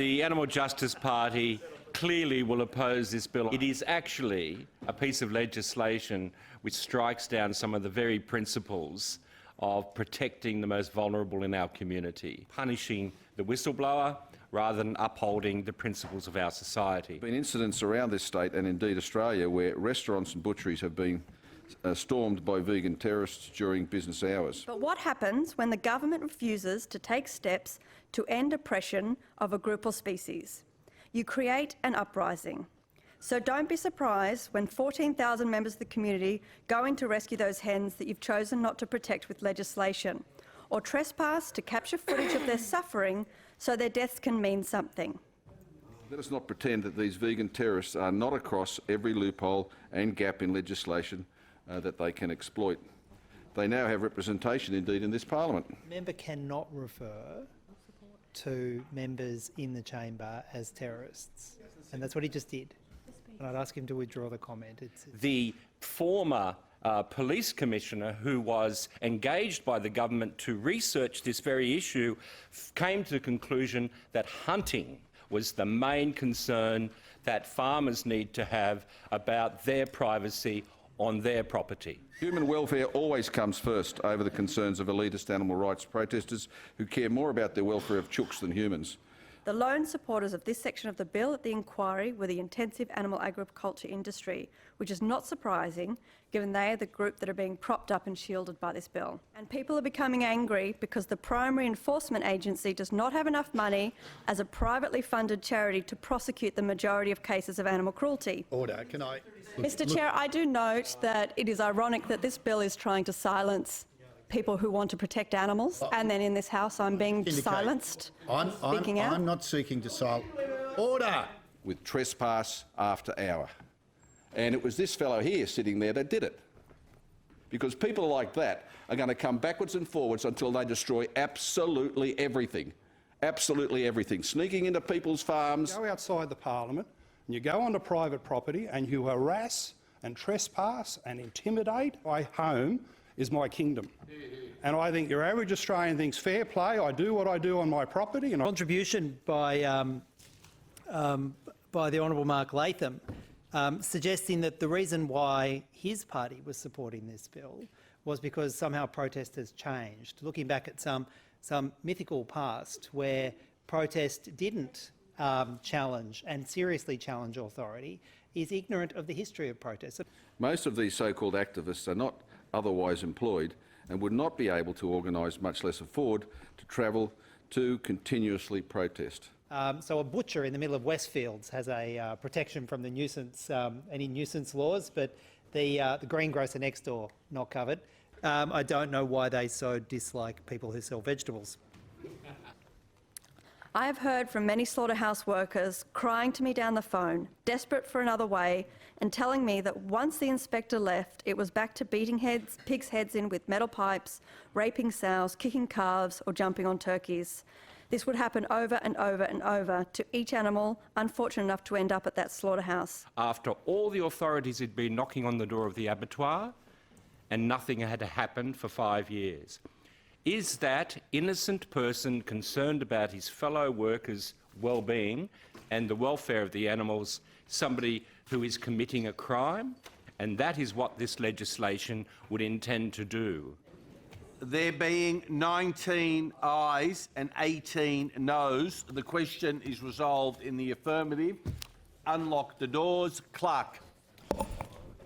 The Animal Justice Party clearly will oppose this bill. It is actually a piece of legislation which strikes down some of the very principles of protecting the most vulnerable in our community, punishing the whistleblower rather than upholding the principles of our society. There have been incidents around this state and indeed Australia where restaurants and butcheries have been stormed by vegan terrorists during business hours. But what happens when the government refuses to take steps to end oppression of a group or species? You create an uprising. So don't be surprised when 14,000 members of the community go in to rescue those hens that you've chosen not to protect with legislation, or trespass to capture footage of their suffering so their deaths can mean something. Let us not pretend that these vegan terrorists are not across every loophole and gap in legislation that they can exploit. They now have representation, indeed, in this parliament. The member cannot refer to members in the chamber as terrorists, and that's what he just did. And I'd ask him to withdraw the comment. The former police commissioner who was engaged by the government to research this very issue came to the conclusion that hunting was the main concern that farmers need to have about their privacy on their property. Human welfare always comes first over the concerns of elitist animal rights protesters who care more about the welfare of chooks than humans. The lone supporters of this section of the bill at the inquiry were the intensive animal agriculture industry, which is not surprising given they are the group that are being propped up and shielded by this bill. And people are becoming angry because the primary enforcement agency does not have enough money as a privately funded charity to prosecute the majority of cases of animal cruelty. Order. Can I... Mr Chair, I do note that it is ironic that this bill is trying to silence people who want to protect animals, and then in this House I'm being silenced. I'm not seeking to silence. Order! With trespass after hour. And it was this fellow here sitting there that did it. Because people like that are going to come backwards and forwards until they destroy absolutely everything. Absolutely everything. Sneaking into people's farms. You go outside the parliament and you go onto private property and you harass and trespass and intimidate. My home is my kingdom. And I think your average Australian thinks fair play, I do what I do on my property. And contribution by the Honourable Mark Latham suggesting that the reason why his party was supporting this bill was because somehow protest has changed, looking back at some mythical past where protest didn't challenge and seriously challenge authority, is ignorant of the history of protest. Most of these so-called activists are not otherwise employed and would not be able to organise, much less afford, to travel to continuously protest. So a butcher in the middle of Westfields has a protection from the nuisance, any nuisance laws, but the greengrocer next door not covered. I don't know why they so dislike people who sell vegetables. I have heard from many slaughterhouse workers crying to me down the phone, desperate for another way, and telling me that once the inspector left, it was back to beating pigs' heads in with metal pipes, raping sows, kicking calves, or jumping on turkeys. This would happen over and over and over to each animal unfortunate enough to end up at that slaughterhouse. After all the authorities had been knocking on the door of the abattoir and nothing had happened for 5 years. Is that innocent person concerned about his fellow workers' well-being and the welfare of the animals somebody who is committing a crime? And that is what this legislation would intend to do. There being 19 ayes and 18 noes, the question is resolved in the affirmative. Unlock the doors. Clerk.